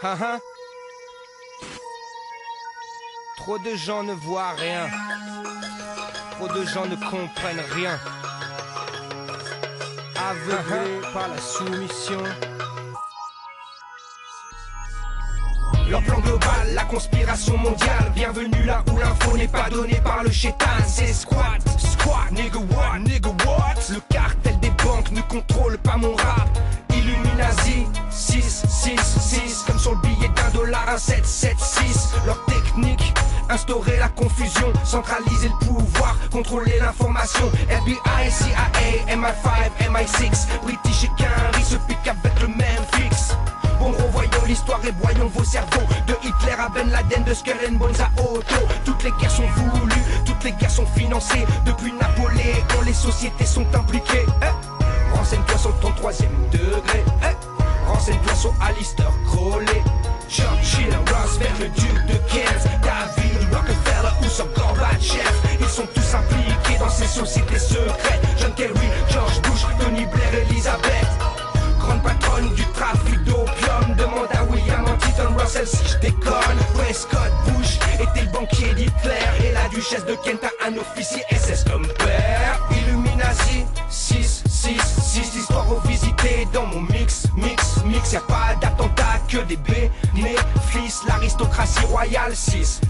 Haha. Trop de gens ne voient rien. Trop de gens ne comprennent rien. Aveuglés par la soumission. Leur plan global, la conspiration mondiale. Bienvenue là où l'info n'est pas donnée par le chétan. C'est squat, nigga what? Le cartel des banques ne contrôle pas mon rap. Illuminati, 6, comme sur le billet $1, 776. Leur technique, instaurer la confusion, centraliser le pouvoir, contrôler l'information. FBI, CIA, MI5, MI6, British et Quinry se piquent avec le même fixe. Bon, revoyons l'histoire et voyons vos cerveaux. De Hitler à Ben Laden, de Skull and Bones à Otto. Toutes les guerres sont voulues, toutes les guerres sont financées. Depuis Napoléon, les sociétés sont impliquées. Renseigne-toi sur le 33e degré. Renseigne-toi sur Alistair Crowley, Churchill, Roosevelt, le duc de Kent, David Rockefeller ou sur Gorbatchev. Ils sont tous impliqués dans ces sociétés secrètes. John Kerry, George Bush, Tony Blair, Elizabeth. Grande patronne du trafic d'opium. Demande à William Huntington Russell si je déconne. Prescott Bush était le banquier d'Hitler. Et la duchesse de Kent a un officier SS comme père. Illuminati, 6, l'histoire revisitée dans mon mix. Y'a pas d'attentat que des bénéfices. L'aristocratie royale, 6,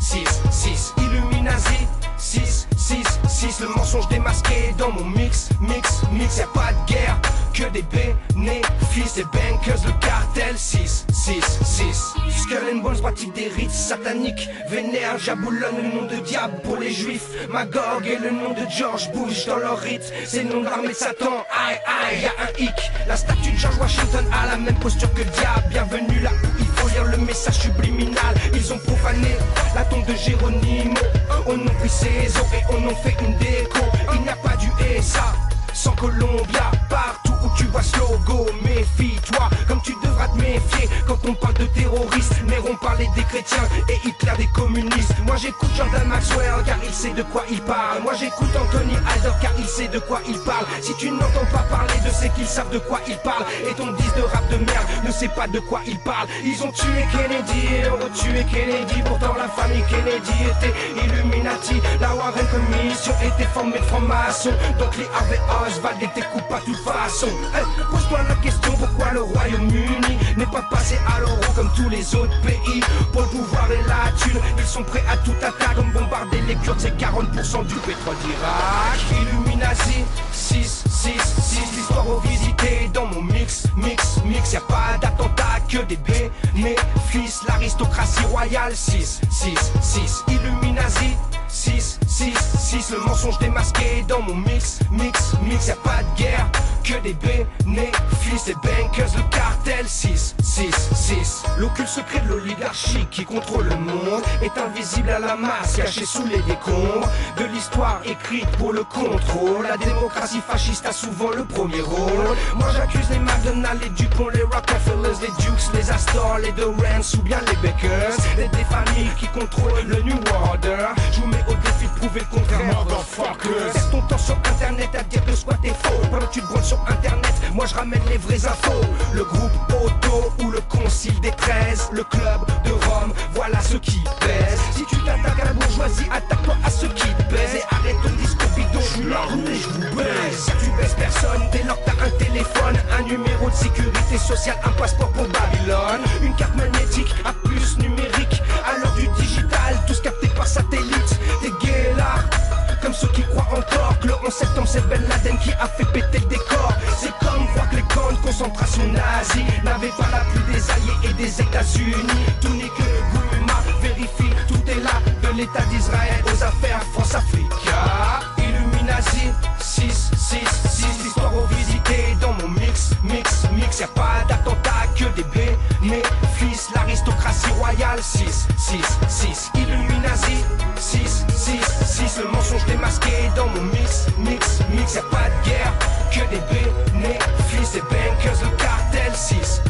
Illuminati, 6, le mensonge démasqué dans mon mix. Y'a pas de guerre que des bénéfices. Les bankers, le cartel, 6. Skull and Bones pratique des rites sataniques. Vénère, Jaboulonne, le nom de diable pour les juifs. Magog et le nom de George Bush dans leur rite. C'est le nom de l'armée de Satan, aïe, y'a un hic. La statue de George Washington a la même posture que le diable. Bienvenue là où il faut lire le message subliminal. Ils ont profané la tombe de Géronimo. On a pris ses os et on en fait une déco. Il n'y a pas du SA sans Colombia. Partout où tu vois ce logo, méfie-toi, comme tu devras te méfier quand on parle de terroristes. Néron parlait des chrétiens et Hitler des communistes. Moi j'écoute Jordan Maxwell car il sait de quoi il parle. Moi j'écoute Anthony Alder car il sait de quoi il parle. Si tu n'entends pas parler de ceux qui savent de quoi il parle, et ton disque de rap de merde ne sait pas de quoi il parle. Ils ont tué Kennedy et ont tué Kennedy. Pourtant la famille Kennedy était Illuminati. La Warren Commission était formée de francs-maçons. Donc les Harvey Oswald étaient coupables de toute façon. Pose-toi la question pourquoi le Royaume-Uni n'est pas passé à l'euro comme tous les autres pays. Pour le pouvoir et la thune, ils sont prêts à tout attaque. Comme bombarder les Kurdes, c'est 40% du pétrole d'Irak. Illuminati, 6, l'histoire revisitée dans mon mix. Y'a pas d'attentat que des bénéfices. L'aristocratie royale, 6, Illuminati, 6, le mensonge démasqué dans mon mix. Y'a pas de guerre que des bénéfices. Les bankers, le cartel, 6. L'occulte secret de l'oligarchie qui contrôle le monde est invisible à la masse, caché sous les décombres de l'histoire écrite pour le contrôle. La démocratie fasciste a souvent le premier rôle. Moi j'accuse les McDonald's, les Dupont, les Rockefellers, les Dukes, les Astor, les Dorrance ou bien les Bakers. Des familles qui contrôlent le New Order. Je vous mets au défi de prouver le contraire, motherfuckers. Perds ton temps sur internet à dire que squat est faux. Pendant que tu te branles sur internet, moi je ramène les vraies infos. Le groupe Auto ou le concile des 13, le club de Rome, voilà ce qui pèse. Si tu t'attaques à la bourgeoisie, attaque-toi à ceux qui te baisent. Et arrête ton disque bidon, je suis la route et je vous baise. Si tu baisses personne, dès lors que t'as un téléphone, un numéro de sécurité sociale, un passeport pour Babylone, une carte magnétique, à plus numérique. À l'heure du digital, tous captés par satellite. T'es gay là, comme ceux qui croient encore que le 11 septembre c'est Ben Laden qui a fait péter le décor. C'est comme croire que les camps de concentration nazis n'avaient pas l'appui des alliés et des États-Unis. Tout n'est que Gouma, vérifie, tout est là, de l'État d'Israël aux affaires France-Africa. Illuminati, 6, l'histoire revisitée dans mon mix. Y'a pas d'attentat que des bénéfices. L'aristocratie royale, 6, Illuminati, 6, le mensonge démasqué dans mon mix. Y'a pas de guerre que des bénéfices. Les bankers, le cartel, 6.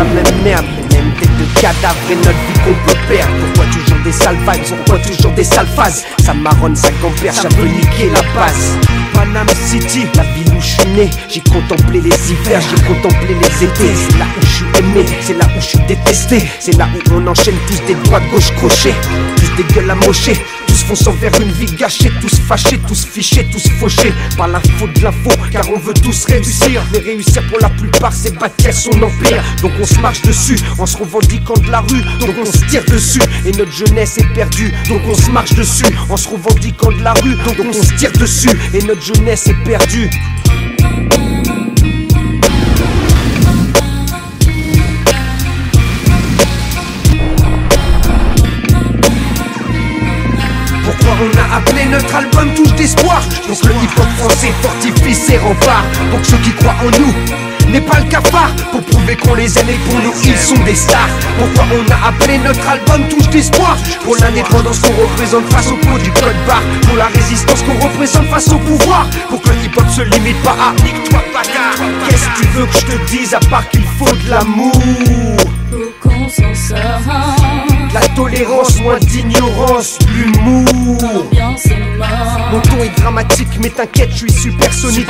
même merde, les mêmes têtes de cadavres et notre vie qu'on peut perdre. Pourquoi toujours des sales vibes, pourquoi toujours des sales phases? Ça marronne, ça gamberge, ça veut niquer la base. Panama City, la ville où je suis né. J'ai contemplé les hivers, j'ai contemplé les étés. C'est là où je suis aimé, c'est là où je suis détesté. C'est là où on enchaîne tous des droits de gauche crochés, tous des gueules amochées, tous fonçant vers une vie gâchée, tous fâchés, tous fichés, tous fauchés par la faute de l'info, car on veut tous réussir. Mais réussir pour la plupart c'est bâtir son empire. Donc on se marche dessus en se revendiquant de la rue. Donc on se tire dessus et notre jeunesse est perdue. Donc on se marche dessus en se revendiquant de la rue. Donc on se tire dessus et notre jeunesse est perdue. On a appelé notre album Touche d'espoir, pour que le hip-hop français fortifie ses remparts, pour que ceux qui croient en nous n'aient pas le cafard, pour prouver qu'on les aime et pour nous ils sont des stars. Pourquoi on a appelé notre album Touche d'espoir? Pour l'indépendance qu'on représente face au pot du code barre, pour la résistance qu'on représente face au pouvoir, pour que le hip-hop se limite pas à nique-toi bâtard. Qu'est-ce que tu veux que je te dise à part qu'il faut de l'amour, pour qu'on s'en sorte, la tolérance, moins d'ignorance, l'humour. l'ambiance est morte. Mon ton est dramatique, mais t'inquiète, je suis supersonique,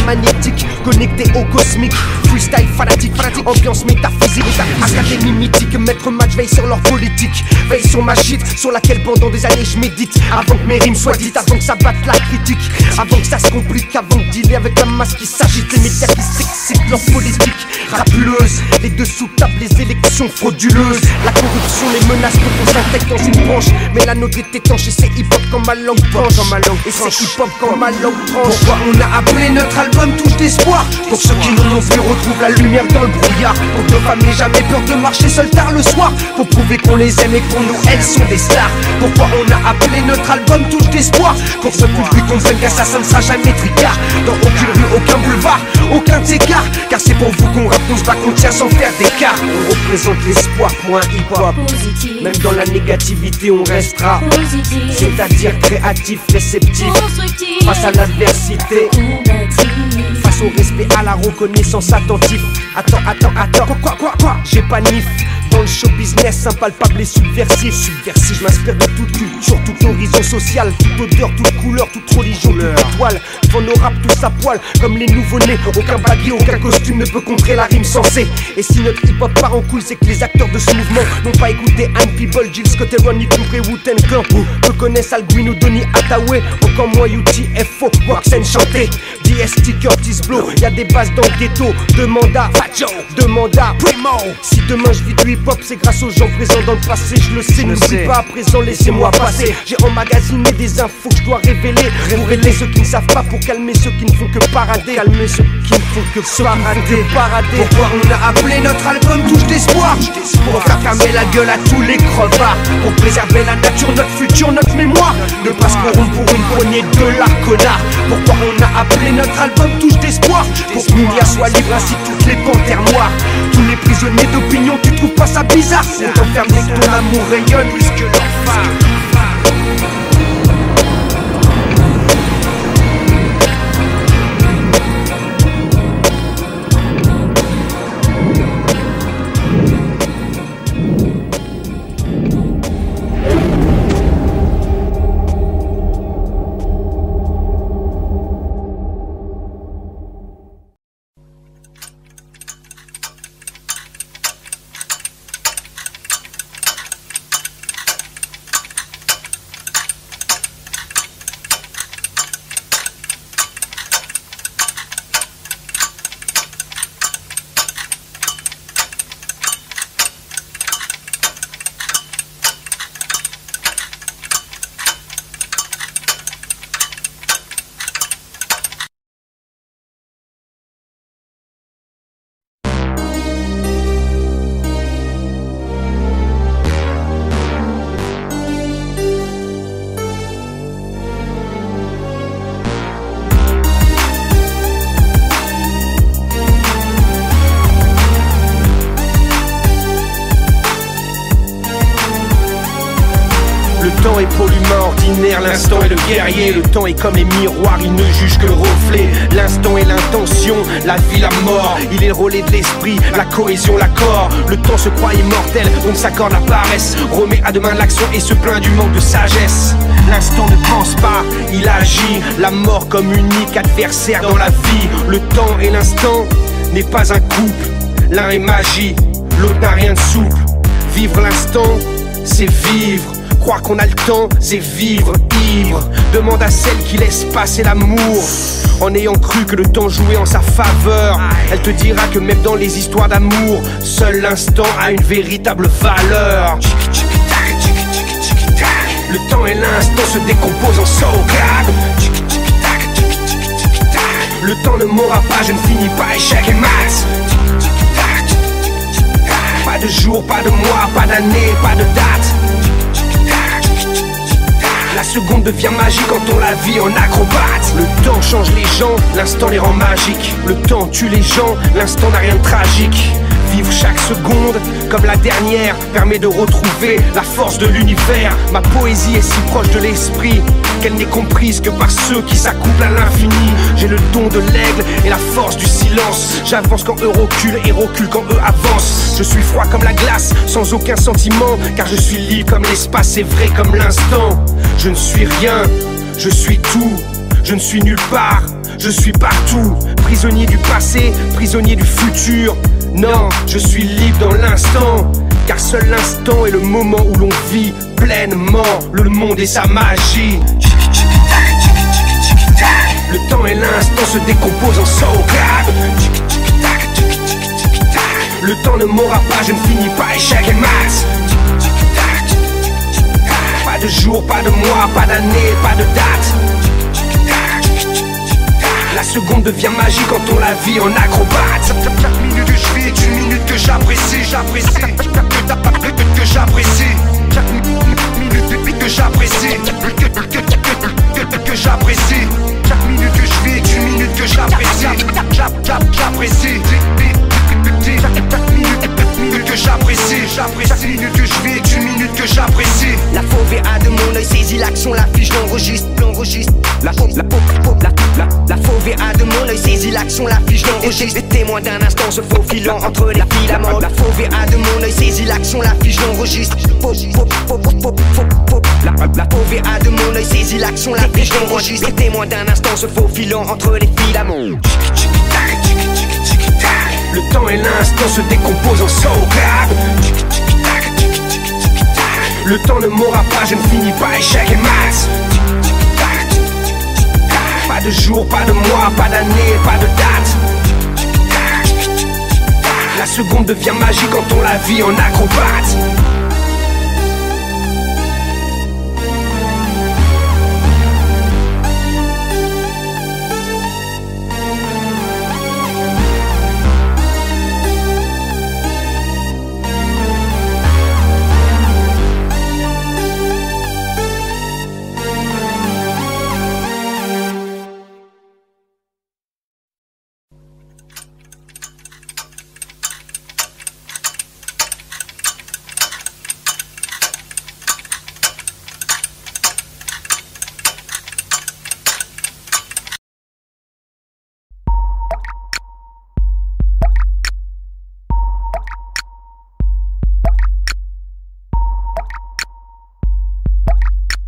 magnétique, connecté au cosmique. Freestyle fanatique, ambiance métaphysique, académie mythique. Maître match veille sur leur politique, veille sur ma shit, sur laquelle pendant des années je médite. Avant que mes rimes soient dites, avant que ça batte la critique, avant que ça se complique, avant de dealer avec la masse qui s'agite, les médias qui s'excitent, leur politique rapuleuse, les dessous tables, les élections frauduleuses, la corruption, les menaces qu'on s'intègre dans une branche. Mais la nôtre est étanche et c'est hip-hop quand ma langue tranche, et c'est hip-hop quand ma langue tranche. Pourquoi on a appelé notre album Touche d'espoir? Pour ceux qui n'en ont plus retrouvent la lumière dans le brouillard, pour que nos femmes n'aient jamais peur de marcher seules tard le soir, pour prouver qu'on les aime et que pour nous elles sont des stars. Pourquoi on a appelé notre album Touche d'espoir? Pour que ce public comprenne qu'assassin ça ne sera jamais tricard, dans aucune rue, aucun boulevard, aucun écart, car c'est pour vous qu'on rappe, on se bat, qu'on tient sans faire d'écart. On représente l'espoir pour un hip-hop Positif, même dans la négativité on restera, positif, c'est-à-dire créatif, réceptif constructif, face à l'adversité, combatif. face au respect, à la reconnaissance attentif. Attends, quoi, j'ai pas nif. Dans le show business, impalpable et subversif. Je m'inspire de toute culture, tout horizon social, toute odeur, toute couleur, toute religion, toute étoile. Devant nos rap tous à poil, comme les nouveau-nés. Aucun baggy, aucun costume ne peut contrer la rime sensée. Et si notre hip-hop part en couille, c'est que les acteurs de ce mouvement n'ont pas écouté Anne People, Jill Scott et Ronnie Cooper, Wu-Tang Clan. Peu connaissent Al Guino, Donny Hathaway, encore moins UTFO, Waxen chanté, DST, Curtis Blow. Y'a des bases dans le ghetto, demande à Fat Joe, demande à Primo. Si demain je vis du hip-hop, c'est grâce aux gens présents dans le passé. Je le sais, n'oublie pas à présent, laissez-moi passer. J'ai emmagasiné des infos que je dois révéler, pour aider ceux qui ne savent pas, pour calmer ceux qui ne font que parader. Calmer ceux qui ne font que parader. Pourquoi on a appelé notre album Touche d'espoir? Pour faire fermer la gueule à tous les crevards, pour préserver la nature, notre futur, notre mémoire, ne pas se corrompre pour une poignée de dollars, connard. Pourquoi on a appelé notre album Touche d'espoir? Pour que Mounia soit libre ainsi toutes les panthères noires. Tous les prisonniers d'opinion, tu trouves pas ça bizarre? On t'enferme et que ton amour rayonne plus que leur phare. temps est pour l'humain ordinaire, l'instant est le guerrier. Le temps est comme les miroirs, il ne juge que le reflet. L'instant est l'intention, la vie, la mort. Il est le relais de l'esprit, la cohésion, l'accord. Le temps se croit immortel, donc s'accorde la paresse. Remet à demain l'action et se plaint du manque de sagesse. L'instant ne pense pas, il agit. La mort comme unique adversaire dans la vie. Le temps et l'instant n'est pas un couple. L'un est magie, l'autre n'a rien de souple. Vivre l'instant, c'est vivre. Croire qu'on a le temps, c'est vivre ivre. Demande à celle qui laisse passer l'amour en ayant cru que le temps jouait en sa faveur. Elle te dira que même dans les histoires d'amour, seul l'instant a une véritable valeur. Le temps et l'instant se décomposent en sauvegarde. Le temps ne m'aura pas, je ne finis pas échec et maths. Pas de jour, pas de mois, pas d'année, pas de date. La seconde devient magique quand on la vit en acrobate. Le temps change les gens, l'instant les rend magiques. Le temps tue les gens, l'instant n'a rien de tragique. Vivre chaque seconde comme la dernière permet de retrouver la force de l'univers. Ma poésie est si proche de l'esprit qu'elle n'est comprise que par ceux qui s'accouplent à l'infini. J'ai le don de l'aigle et la force du silence. J'avance quand eux reculent et recule quand eux avancent. Je suis froid comme la glace, sans aucun sentiment, car je suis libre comme l'espace et vrai comme l'instant. Je ne suis rien, je suis tout. Je ne suis nulle part, je suis partout. Prisonnier du passé, prisonnier du futur. Non, je suis libre dans l'instant, car seul l'instant est le moment où l'on vit pleinement le monde et sa magie. Le temps et l'instant se décomposent en sauvegarde. Le temps ne m'aura pas, je ne finis pas échec et maths. Pas de jour, pas de mois, pas d'année, pas de date. La seconde devient magique quand on la vit en acrobate. Chaque minute que je vis est une minute que j'apprécie, j'apprécie. Que j'apprécie. Chaque minute que j'apprécie. Que j'apprécie. Chaque minute que je vis est une minute que j'apprécie. J'apprécie. Chaque minute que j'apprécie. Chaque minute que je vis est une minute que j'apprécie. La fauve a de mon œil saisit l'action, la fiche l'enregistre. La fauve a de mon œil saisit l'action, la fiche l'enregistre. Les témoins d'un instant se faufilant entre les filaments. La fauve a de mon œil saisit l'action, la fiche l'enregistre. La fauve a de mon œil saisit l'action, la fiche l'enregistre. Les témoins d'un instant se faufilant entre les filaments. Le temps et l'instant se décomposent en sauvegarde. Le temps ne m'aura pas, je ne finis pas échec et maths. Pas de jour, pas de mois, pas d'année, pas de date. La seconde devient magique quand on la vit en acrobate.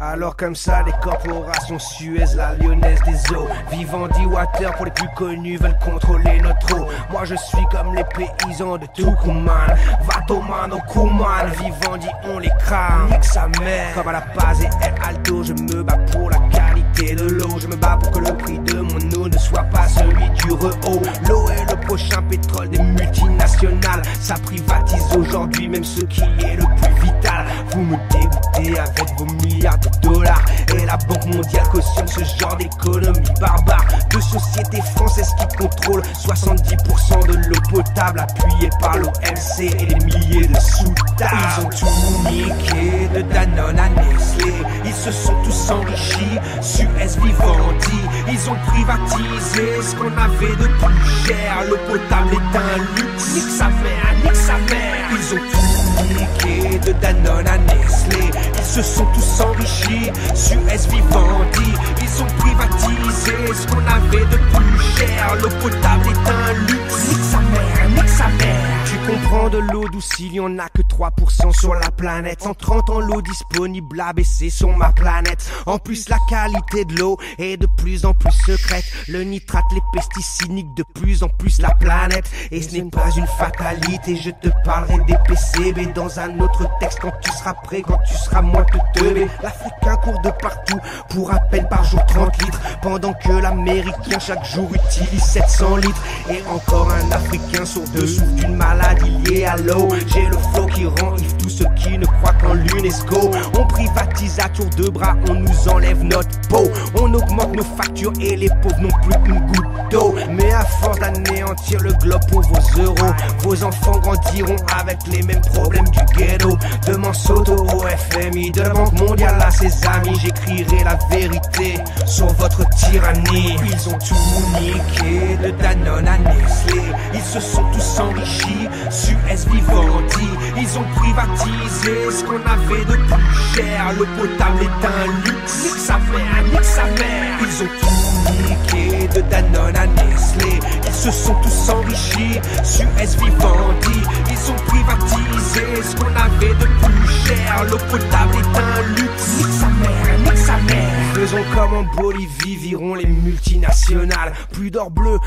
Alors comme ça, les corporations Suez, la Lyonnaise des eaux, Vivendi Water pour les plus connus veulent contrôler notre eau. Moi je suis comme les paysans de Tucumán, Vatoman au Kuman, Vivendi on les crame, nique sa mère. Comme à la base et El Alto, je me bats pour la qualité de l'eau. Je me bats pour que le prix de mon eau ne soit pas celui du Rehaut. L'eau est le prochain pétrole des multinationales. Ça privatise aujourd'hui même ce qui est le plus vital. Vous me dégoûtez avec vos milliards de dollars et la Banque mondiale cautionne ce genre d'économie barbare. De sociétés françaises qui contrôlent 70% de l'eau potable, appuyée par l'OMC et des milliers de sous-tables. Ils ont tout niqué, de Danone à Nestlé. Ils se sont tous enrichis, Suez, Vivendi. Ils ont privatisé ce qu'on avait de plus cher. L'eau potable est un luxe, nique sa mère, nique sa mère. Ils ont tout niqué, de Danone à Nestlé. Ils se sont tous enrichis. Suez, Vivendi, ils ont privatisé ce qu'on avait de plus cher. L'eau potable est un luxe. Nique sa mère, nique sa mère. Tu comprends de l'eau douce, il y en a que 3% sur la planète. En 30 ans, l'eau disponible a baissé sur ma planète. En plus, la qualité de l'eau est de plus en plus secrète. Le nitrate, les pesticides niquent de plus en plus la planète. Et ce n'est pas une fatalité, je te parlerai des PCB dans un autre texte. Quand tu seras prêt, quand tu seras moins que teubé. L'Africain court de partout pour à peine par jour 30 litres, pendant que l'Américain chaque jour utilise 700 litres. Et encore un Africain sur deux souffre d'une maladie liée à l'eau. J'ai le flow qui rend ivre tous ceux qui ne croient qu'en l'UNESCO. On privatise à tour de bras, on nous enlève notre peau. On augmente nos factures et les pauvres n'ont plus une goutte d'eau. Mais à force d'anéantir le globe pour vos euros, vos enfants grandiront avec les mêmes problèmes du ghetto. De Monsanto au FMI, de la Banque mondiale à ses amis, j'écrirai la vérité sur votre tyrannie. Ils ont tout niqué, de Danone à Nestlé. Ils se sont tous enrichis, Suez, Vivendi. Ils ont privatisé ce qu'on avait de plus cher. L'eau potable est un luxe. Nique sa mère, nique sa mère. Ils ont tout niqué, de Danone à Nestlé. Ils se sont tous enrichis, Suez, Vivendi. Ils ont privatisé ce qu'on avait de plus cher. L'eau potable est un luxe. Nique sa mère, nique sa mère. Faisons comme en Bolivie, virons les multinationales. Plus d'or bleu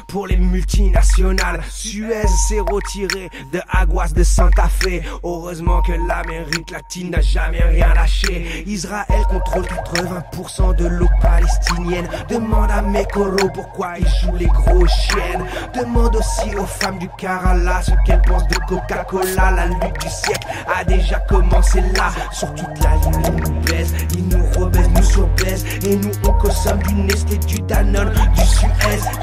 pour les multinationales. Suez s'est retiré de Aguas de Santa Fe. Heureusement que l'Amérique latine n'a jamais rien lâché. Israël contrôle 80% de l'eau palestinienne. Demande à Mekoro pourquoi ils jouent les gros chiennes. Demande aussi aux femmes du Kerala ce qu'elles pensent de Coca-Cola. La lutte du siècle a déjà commencé là. Sur toute la ligne, ils nous baisent, ils nous rebaissent, nous surbaissent. Et nous on consomme du Nestlé, du Danone, du Suez,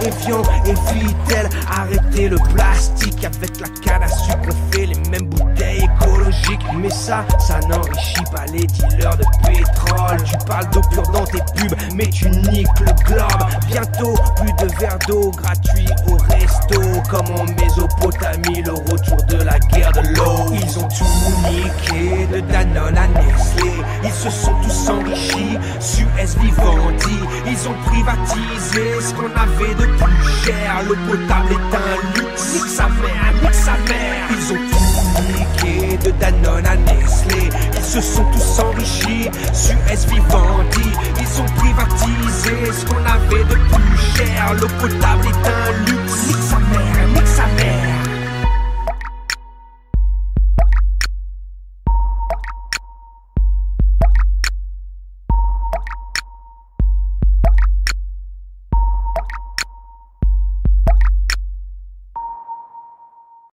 Evian et Vitel. Arrêtez le plastique, avec la canne à sucre on fait les mêmes bouteilles écologiques. Mais ça n'enrichit pas les dealers de pétrole. Tu parles d'eau pure dans tes pubs, mais tu niques le globe. Bientôt plus de verres d'eau gratuits au resto, comme en Mésopotamie, le retour de la guerre de l'eau. Ils ont tout niqué, de Danone à Nestlé. Ils se sont tous enrichis, Suez, Vivendi. Ils ont privatisé ce qu'on avait de plus cher. L'eau potable est un luxe. Nique sa mère, nique sa mère. Ils ont tout niqué, de Danone à Nestlé. Ils se sont tous enrichis, Suez, Vivendi. Ils ont privatisé ce qu'on avait de plus cher. L'eau potable est un luxe. Nique sa mère, nique sa mère.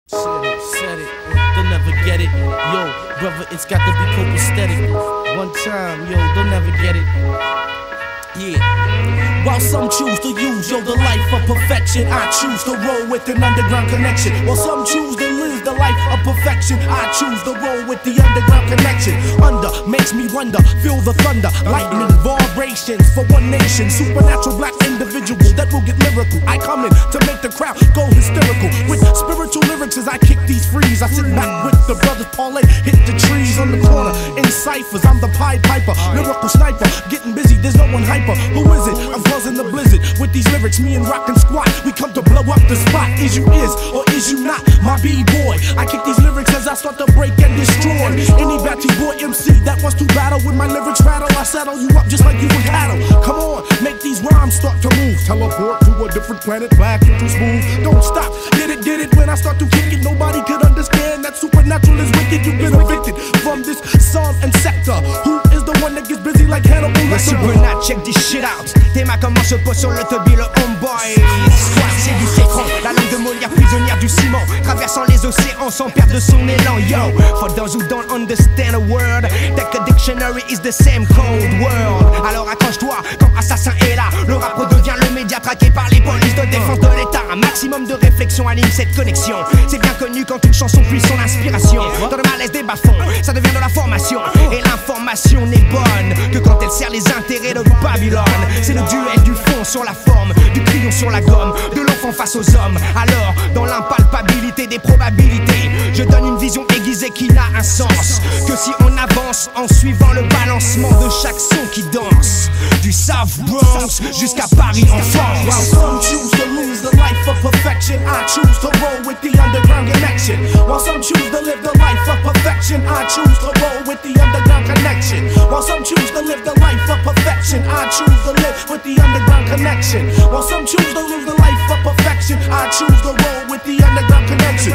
Said it, they'll never get it. Yo, brother, it's got to be copacetic. One time, yo, they'll never get it. Yeah. While some choose to use, yo, the life of perfection, I choose to roll with an underground connection. While some choose to live the life of perfection, I choose to roll with the underground connection. Under makes me wonder, feel the thunder, lightning, vibrations for one nation. Supernatural black individuals that will get lyrical. I come in to make the crowd go hysterical. With spiritual lyrics as I kick these frees, I sit back with the brothers parlay, hit the trees on the corner in ciphers. I'm the Pied Piper, lyrical sniper, getting busy, there's no one hyper. Who is it? I'm causing the blizzard with these lyrics. Me and Rock and Squat, we come to blow up the spot. Is you is or is you not my B-boy? I kick these lyrics as I start to break and destroy any batty boy MC that wants to battle with my lyrics rattle. I saddle you up just like you would cattle. Come on, make these rhymes start to move. Teleport to a different planet, back into smooth. Don't stop, get it when I start to kick it. Nobody could understand that supernatural is wicked. You've been evicted from this song and sector. Who is the one that gets busy like Hannibal Lecter? Supernat, check this shit out. Tes mains comment se posent sur le tubby, le homeboy. Squat, c'est du sécran. La langue de Molière, prisonnière du ciment. Traversant les océans sans perdre son élan. Yo, for those who don't understand a word, take a dictionary is the same cold world. Alors accroche-toi quand Assassin est là. Le rap redevient le média traqué par les polices de défense de l'État. Un maximum de réflexion anime cette connexion. C'est bien connu quand une chanson puise son inspiration. Dans le malaise des bas-fonds, ça devient de la formation. Et l'information n'est bonne que quand elle sert les intérêts de Babylone. C'est le duel du fond sur la forme, du crayon sur la gomme, de l'enfant face aux hommes. Alors, dans l'impalpabilité des probabilités, je donne une vision aiguisée et qui n'a un sens que si on avance en suivant le balancement de chaque son qui danse. Du South Bronx jusqu'à Paris en France. While some choose to lose the life of perfection, I choose to roll with the underground connection. While some choose to live the life of perfection, I choose to roll with the underground connection. While some choose to live the life of perfection, I choose to live with the underground connection. While some choose to live the life of perfection, I choose to roll with the underground connection.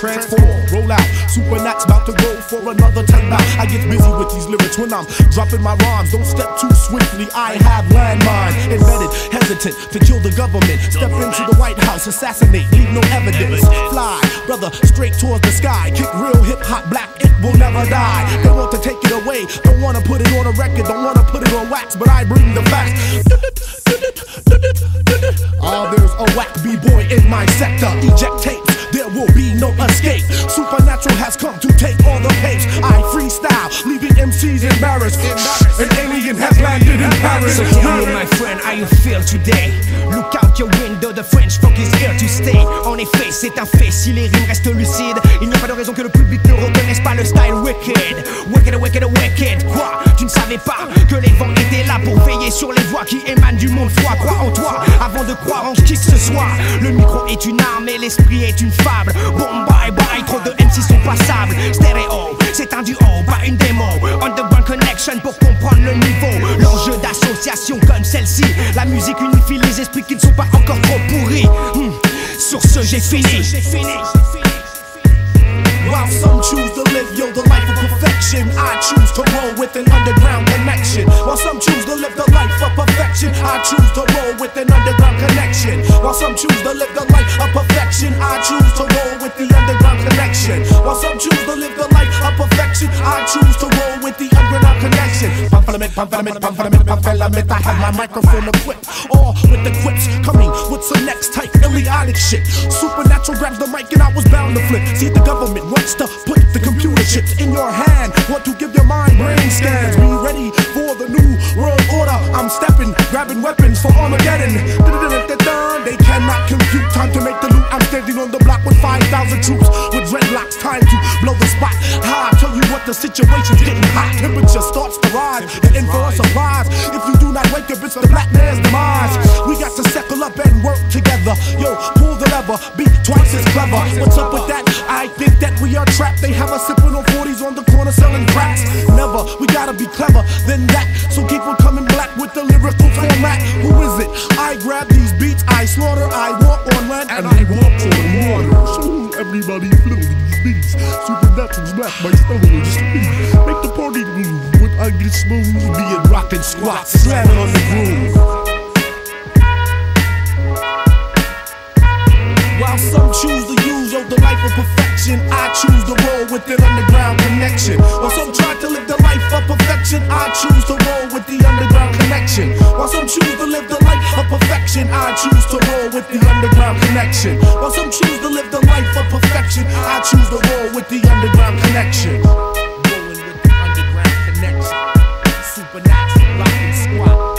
Transform, roll out, Supernat's about to go for another time out. I get busy with these lyrics when I'm dropping my rhymes. Don't step too swiftly, I have landmines embedded, hesitant to kill the government. Step into the White House, assassinate, leave no evidence. Fly, brother, straight towards the sky. Kick real hip-hop black, it will never die. They want to take it away, don't wanna put it on a record, don't wanna put it on wax, but I bring the facts. There's a whack B-boy in my sector. Eject tapes, there will be no escape. Supernatural has come to take all the pace. I freestyle, leaving MCs embarrassed. An alien has landed in Paris. So tell me, my friend, how you feel today? Look out your window, the French funk is here to stay. En effet, c'est un fait, si les rimes restent lucides, il n'y a pas de raison que le public ne reconnaisse pas le style wicked. Wicked, wicked, wicked. Quoi? Tu ne savais pas que les vents étaient là pour veiller sur les voix qui émanent du monde froid. Crois en toi avant de croire en qui que ce soit. Le micro est une arme et l'esprit est une fable. Bon bye bye, trop de MC sont passables. Stéréo, c'est un duo, pas une démo. Underground Connection pour comprendre le niveau. L'enjeu d'association comme celle-ci. La musique unifie les esprits qui ne sont pas encore trop pourris. Sur ce, j'ai fini. While some choose to live, yo, the life of perfection, I choose to roll with an underground connection. While some choose to live the life of perfection, I choose to roll with an underground connection. While some choose to live the life of perfection, I choose to roll with the underground connection. While some choose to live the life of perfection, I choose to roll with the underground connection. Pamphlet, I have my microphone equipped, all with the quips, coming with some next type idiotic shit. Supernatural grabs the mic and I was bound to flip. See, the government wants to put the computer chips in your hand, want to give your mind brain scans. Be ready for the new world order. I'm stepping, grabbing weapons for Armageddon. They cannot compute time to make the loot. I'm standing on the block with 5,000 troops with dreadlocks. Time to blow the spot. I tell you what, the situation's getting hot. Temperature starts to rise. You're in for a surprise. If you do not wake up, it's the black man's demise. We got to settle up and work together. Yo, pull the lever, be twice as clever. What's up with that? I think that we are trapped. They have us sipping on 40s on the corner selling cracks. Never, we gotta be clever than that. So keep on coming black with the lyrical format. Who is it? I grab these beats, I slaughter, I walk on land, and I walk on the water. So everybody feel these beats. Supernatural's black, my style is speed. Make the party move with I get smooth. Being rockin' squats, slamming on the groove. While some choose to use the life of perfection, I choose to roll with an underground connection. While some try to live the life of perfection, I choose to roll with the underground connection. While some choose to live the life of perfection, I choose to roll with the underground connection. While some choose to live the life of perfection, I choose to roll with the underground connection. Rolling with the underground connection. Supernatural, rock and squat.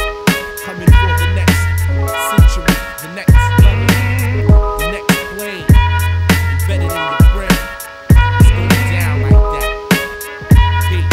Coming for the next century, the next level. Embedded in the brain, it's going down like that. Peace.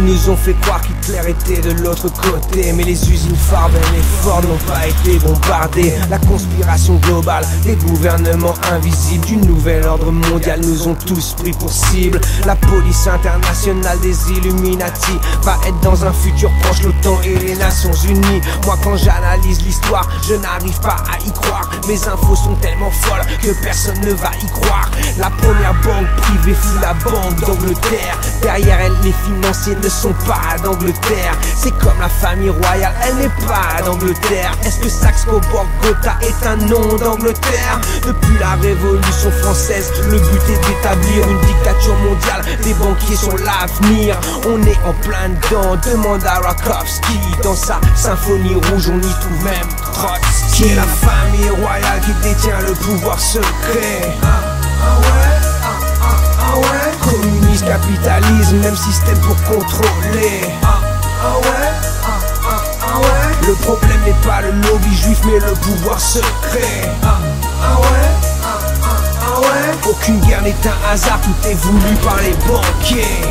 nous ont fait croire qu'Hitler était de l'autre côté, mais les usines Farben et Ford n'ont pas été bombardées. La conspiration globale, les gouvernements invisibles du nouvel ordre mondial nous ont tous pris pour cible. La police internationale des Illuminati va être dans un futur proche l'OTAN et les Nations Unies. Moi quand j'analyse l'histoire, je n'arrive pas à y croire. Mes infos sont tellement folles que personne ne va y croire. La première banque privée fut la Banque d'Angleterre. Derrière elle, les financiers ne sont pas d'Angleterre. C'est comme la famille royale, elle n'est pas d'Angleterre. Est-ce que Saxe-Coburg-Gotha est un nom d'Angleterre? Depuis la Révolution française, le but est d'établir une dictature mondiale. Les banquiers sont l'avenir. On est en plein dedans, demande à Rakowski. Dans sa symphonie rouge, on y trouve même Trotsky. C'est la famille royale qui détient le pouvoir secret. Communisme, capitalisme, même système pour contrôler. Le problème n'est pas le lobby juif mais le pouvoir secret. Aucune guerre n'est un hasard, tout est voulu par les banquiers.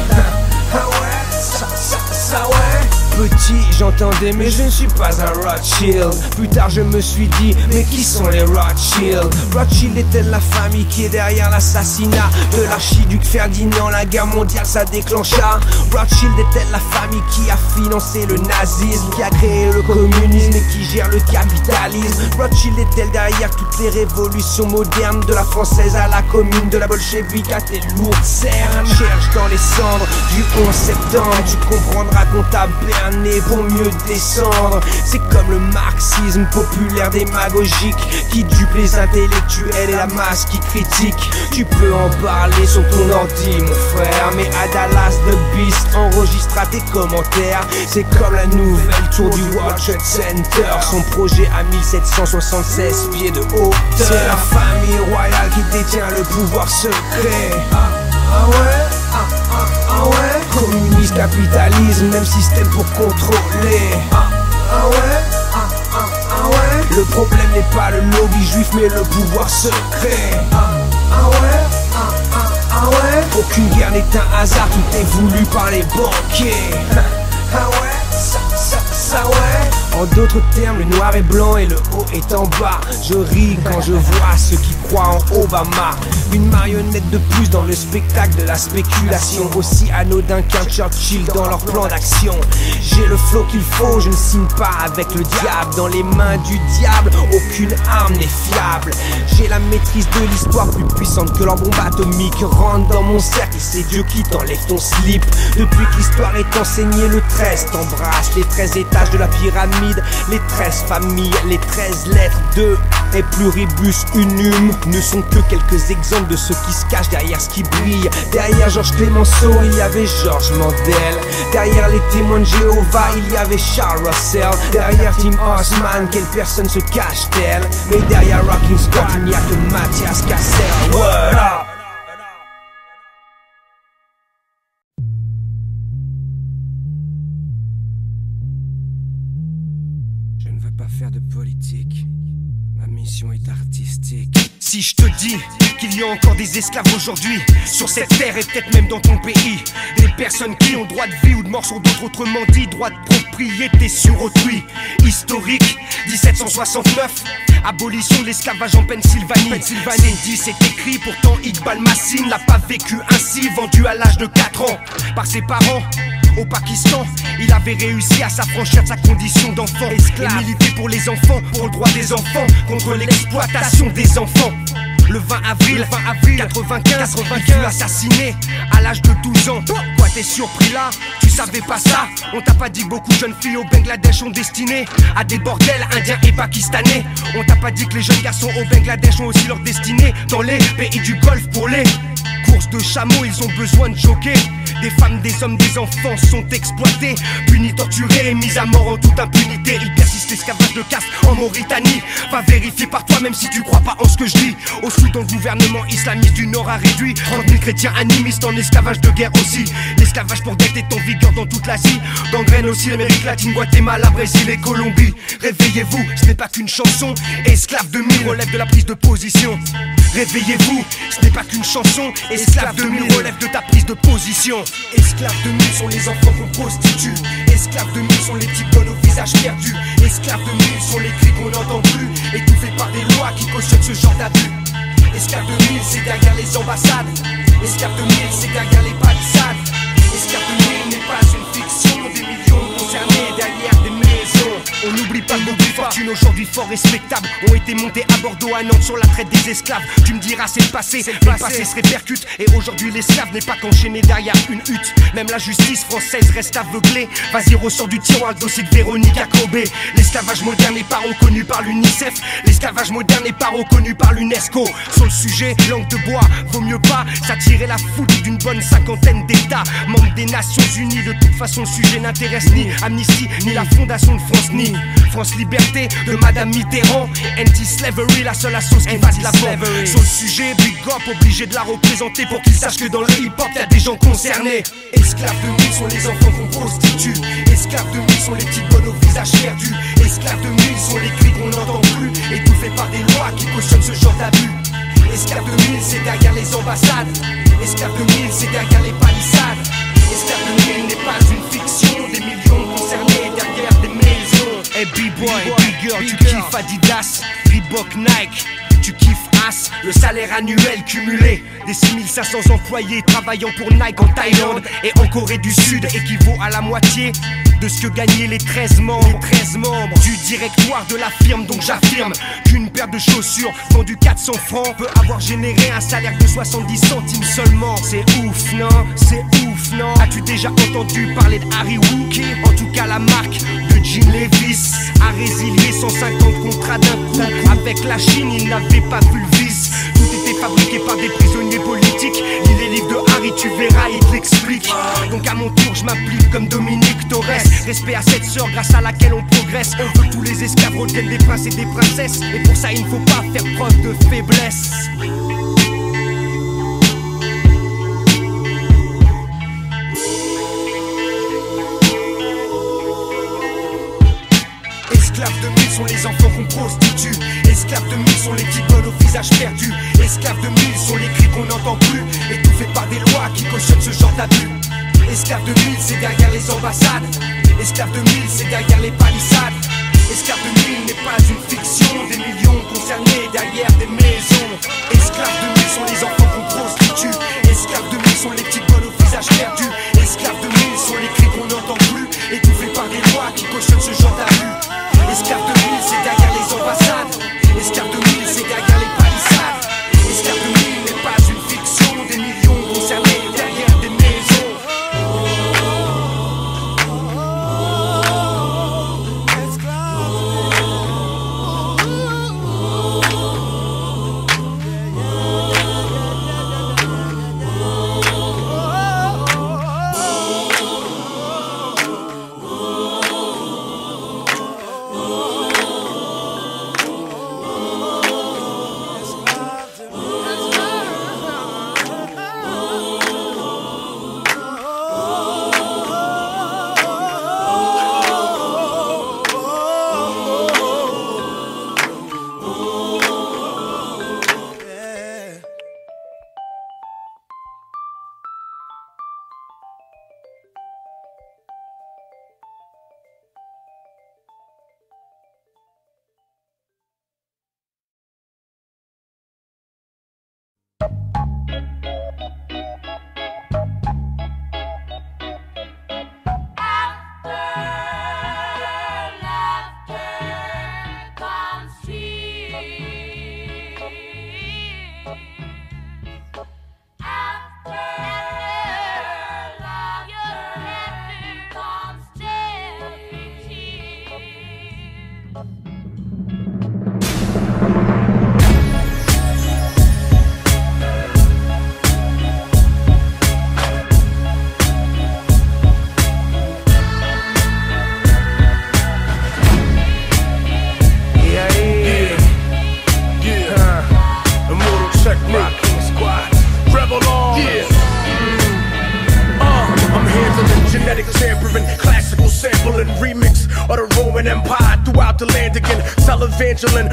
Petit, j'entendais mais je ne suis pas un Rothschild. Plus tard je me suis dit, mais qui sont les Rothschild? Rothschild est-elle la famille qui est derrière l'assassinat de l'archiduc Ferdinand? La guerre mondiale ça déclencha. Rothschild est-elle la famille qui a financé le nazisme, qui a créé le communisme et qui gère le capitalisme? Rothschild est-elle derrière toutes les révolutions modernes, de la française à la commune, de la bolchevique à tes lourdes cernes? Cherche dans les cendres du 11 septembre, tu comprendras qu'on t'a berné pour mieux descendre. C'est comme le marxisme populaire démagogique qui dupe les intellectuels et la masse qui critique. Tu peux en parler sur ton ordi mon frère, mais à Dallas The Beast enregistra tes commentaires. C'est comme la nouvelle tour du World Trade Center, son projet à 1776 pieds de hauteur. C'est la famille royale qui détient le pouvoir secret. Communisme, capitalisme, même système pour contrôler. Le problème n'est pas le lobby juif mais le pouvoir secret. Aucune guerre n'est un hasard, tout est voulu par les banquiers. En d'autres termes, le noir est blanc et le haut est en bas. Je ris quand je vois ceux qui croient en Obama. Une marionnette de plus dans le spectacle de la spéculation, aussi anodin qu'un Churchill dans leur plan d'action. J'ai le flow qu'il faut, je ne signe pas avec le diable. Dans les mains du diable, aucune arme n'est fiable. J'ai la maîtrise de l'histoire plus puissante que leur bombe atomique. Rentre dans mon cercle, c'est Dieu qui t'enlève ton slip. Depuis que l'histoire est enseignée, le 13 t'embrasse. Les 13 étages de la pyramide, les 13 familles, les 13 lettres de et pluribus unum ne sont que quelques exemples de ceux qui se cachent derrière ce qui brille. Derrière Georges Clemenceau, il y avait Georges Mandel. Derrière les témoins de Jéhovah, il y avait Charles Russell. Derrière Tim Osman, quelle personne se cache-t-elle? Mais derrière Rocking Scott, il n'y a que Mathias Cassel. Word up! Je ne veux pas faire de politique. Ma mission est artistique. Si je te dis qu'il y a encore des esclaves aujourd'hui sur cette terre et peut-être même dans ton pays, des personnes qui ont droit de vie ou de mort sur d'autres, autrement dit droit de propriété sur autrui. Historique 1769, abolition de l'esclavage en Pennsylvanie. C'est dit, c'est écrit, pourtant Iqbal Massin l'a pas vécu ainsi. Vendu à l'âge de 4 ans par ses parents au Pakistan, il avait réussi à s'affranchir de sa condition d'enfant esclave et militer pour les enfants, pour le droit des enfants, contre l'exploitation des enfants. Le 20 avril 95, il fut assassiné à l'âge de 12 ans. Quoi, t'es surpris là? Tu savais pas ça? On t'a pas dit que beaucoup de jeunes filles au Bangladesh ont destiné à des bordels indiens et pakistanais? On t'a pas dit que les jeunes garçons au Bangladesh ont aussi leur destinée dans les pays du Golfe pour les courses de chameaux? Ils ont besoin de jockeys. Des femmes, des hommes, des enfants sont exploités, punis, torturés et mis à mort en toute impunité. Il persiste l'esclavage de caste en Mauritanie. Va vérifier par toi même si tu crois pas en ce que je dis. Au Soudan, le gouvernement islamiste du Nord a réduit 30 000 chrétiens animistes en esclavage de guerre aussi. L'esclavage pour dette est en vigueur dans toute l'Asie, gangrène aussi l'Amérique latine, Guatemala, Brésil et Colombie. Réveillez-vous, ce n'est pas qu'une chanson. Esclave de mille relève de la prise de position. Réveillez-vous, ce n'est pas qu'une chanson. Esclave Esclaves de mille, relève de ta prise de position. Esclaves de mille sont les enfants qu'on prostitue. Esclaves de mille sont les petites bonnes au visage perdu. Esclaves de mille sont les cris qu'on n'entend plus, étouffés par des lois qui cautionnent ce genre d'abus. Esclaves de mille, c'est derrière les ambassades. Esclaves de mille, c'est derrière les palissades. Esclaves de mille n'est pas une fiction, des millions concernés derrière des maisons. On n'oublie pas que beaucoup de fortunes aujourd'hui fort respectables ont été montés à Bordeaux, à Nantes sur la traite des esclaves. Tu me diras c'est le passé, mais le passé se répercute. Et aujourd'hui l'esclave n'est pas qu'enchaîné derrière une hutte. Même la justice française reste aveuglée. Vas-y ressort du tiroir le dossier de Véronique Acrobé. L'esclavage moderne n'est pas reconnu par l'UNICEF. L'esclavage moderne n'est pas reconnu par l'UNESCO. Sur le sujet, langue de bois, vaut mieux pas s'attirer la foudre d'une bonne cinquantaine d'états membres des Nations Unies. De toute façon le sujet n'intéresse ni Amnesty, ni la Fondation de France, ni France Liberté de Madame Mitterrand. Anti-slavery, la seule sauce qui va de l'avant. Sur le sujet, Big Up, obligé de la représenter pour qu'il sache que dans le hip-hop y'a des gens concernés. Esclaves de mille sont les enfants qu'on prostitue. Esclaves de mille sont les petites bonnes au visage perdu. Esclaves de mille sont les cris qu'on n'entend plus, étouffés par des lois qui cautionnent ce genre d'abus. Esclaves de mille, c'est derrière les ambassades. Esclaves de mille, c'est derrière les palissades. Esclaves de mille n'est pas une fiction, des millions concernés derrière des maisons. Hey B-boy, B-girl, tu kiffes Adidas, Reebok, Nike, tu kiffes As, le salaire annuel cumulé des 6500 employés travaillant pour Nike en Thaïlande et en Corée du Sud équivaut à la moitié de ce que gagnaient les 13 membres du directoire de la firme. Donc j'affirme qu'une paire de chaussures vendue 400 francs peut avoir généré un salaire de 70 centimes seulement. C'est ouf, non? C'est ouf, non? As-tu déjà entendu parler de Harry Wookie? En tout cas la marque de Jean Levis a résilié 150 contrats d'un coup. Avec la Chine, il n'avait pas vu le vice. Tout était fabriqué par des prisonniers politiques. Lis les livres de Harry, tu verras, il te l'explique. Donc à mon tour, je m'applique comme Dominique Torres. Respect à cette sœur grâce à laquelle on progresse. On veut que tous les esclaves redeviennent des princes et des princesses. Et pour ça, il ne faut pas faire preuve de faiblesse. Esclaves de mille sont les enfants qu'on prostitue. Esclaves de mille sont les petites bonnes au visage perdu. Esclaves de mille sont les cris qu'on n'entend plus, étouffés par des lois qui cautionnent ce genre d'abus. Esclaves de mille, c'est derrière les ambassades. Esclaves de mille, c'est derrière les palissades. Esclaves de mille n'est pas une fiction, des millions concernés derrière des maisons. Esclaves de mille sont les enfants qu'on prostitue. Esclaves de mille sont les petites bonnes au visage perdu. Esclaves de mille sont les cris qu'on n'entend plus, étouffés par des lois qui cautionnent ce genre d'abus. Esclaves de mille, c'est derrière les ambassades. Esclaves de mille, c'est derrière les palissades. Esclaves de mille n'est pas une fiction, des millions concernés derrière des maisons.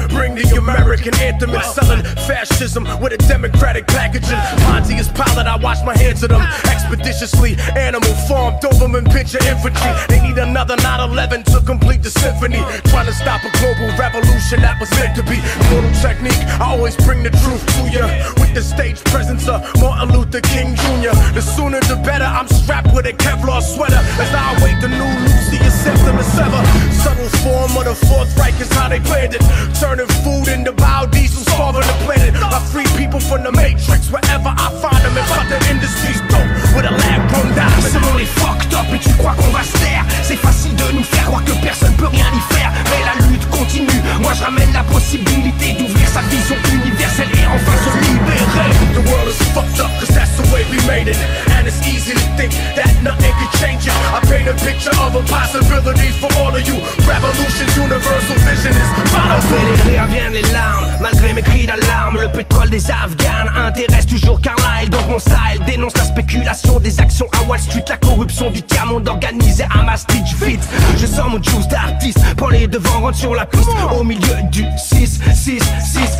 Bring the American anthem and selling fascism with a democratic packaging. Ponte mightiest pilot, I wash my hands of them expeditiously. Animal farm, Doberman pincher infantry. They need another 9/11 to complete the symphony. Trying to stop a global revolution that was meant to be. Mortal technique, I always bring the truth to ya. With the stage presence of Martin Luther King Jr. The sooner the better, I'm strapped with a Kevlar sweater. As I await the new Lucius Septimus Sever. Subtle form of the Fourth Reich is how they planned it. Turning food into biodiesel, starving the planet. I free people from the matrix wherever I find them. And fuck the industry's dope with a lab grown diamond. Ce monde est fucked up et tu crois qu'on va se taire. C'est facile de nous faire croire que personne peut rien y faire. Mais la lutte continue, moi je ramène la possibilité d'ouvrir sa vision universelle et enfin se libérer. The world is fucked up cause that's the way we made it. And it's easy to think that nothing could change it. I paint a picture of a possibility for all of you. Revolution's universal vision is follow Après les rires viennent les larmes, malgré mes cris d'alarme. Le pétrole des Afghans intéresse toujours Carlyle. Donc mon style dénonce la spéculation des actions à Wall Street. La corruption du tiers-monde organisé à Maastricht. Vite, je sors mon juice d'artiste. Prends les devants, rentre sur la piste. Au milieu du 6-6-6,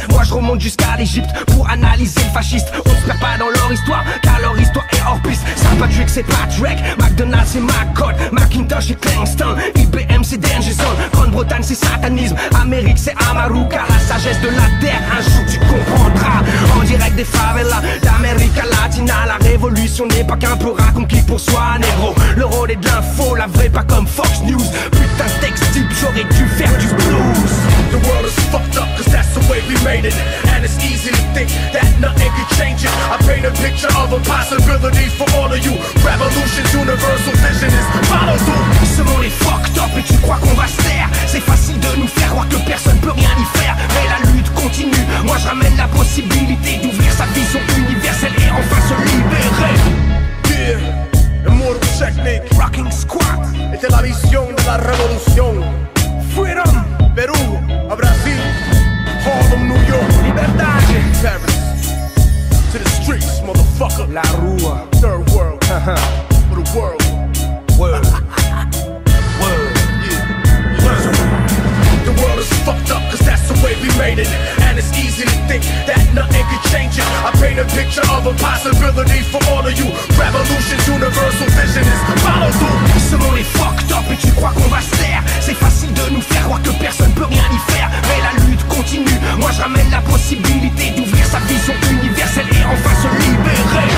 moi je remonte jusqu'à l'Égypte pour analyser le fasciste. On se perd pas dans leur histoire, car leur histoire est hors piste. Saint-Patrick c'est Patrick, McDonald's c'est McCord, Macintosh c'est Kingston, IBM c'est Danger Zone, Grande-Bretagne c'est satanisme, Amérique c'est Amaru. Car la sagesse de la terre, un jour tu comprendras. En direct des favelas d'América Latina, la révolution n'est pas qu'un peu raconté pour soi, négro. Le rôle est de l'info, la vraie pas comme Fox News. Putain de texte type, j'aurais dû faire du blues. The world is fucked up cause that's the way we made it. And it's easy to think that nothing could change it. I paint a picture of a possibility for all of you. Revolution's universal vision is follow through. Ce monde est fucked up et tu crois qu'on va se taire. C'est facile de nous faire croire que personne peut rien y faire. Mais la lutte continue, moi je ramène la possibilité d'ouvrir sa vision universelle et enfin se libérer. Yeah, Immortal Technique, Rocking Squad, esta es la visión de la revolución. Freedom, Perú, a Brasil, Harlem, New York, Libertad, Paris, to the streets, motherfucker. La Rua, Third world, for the world. World, The world is fucked up cause that's the way we made it. And it's easy to think that nothing could change it. I paint a picture of a possibility for all of you. Revolution's universal vision is follow through. Ce monde est fucked up et tu crois qu'on va se taire. C'est facile de nous faire croire que personne peut rien y faire. Mais la lutte continue, moi je ramène la possibilité d'ouvrir sa vision universelle et enfin se libérer.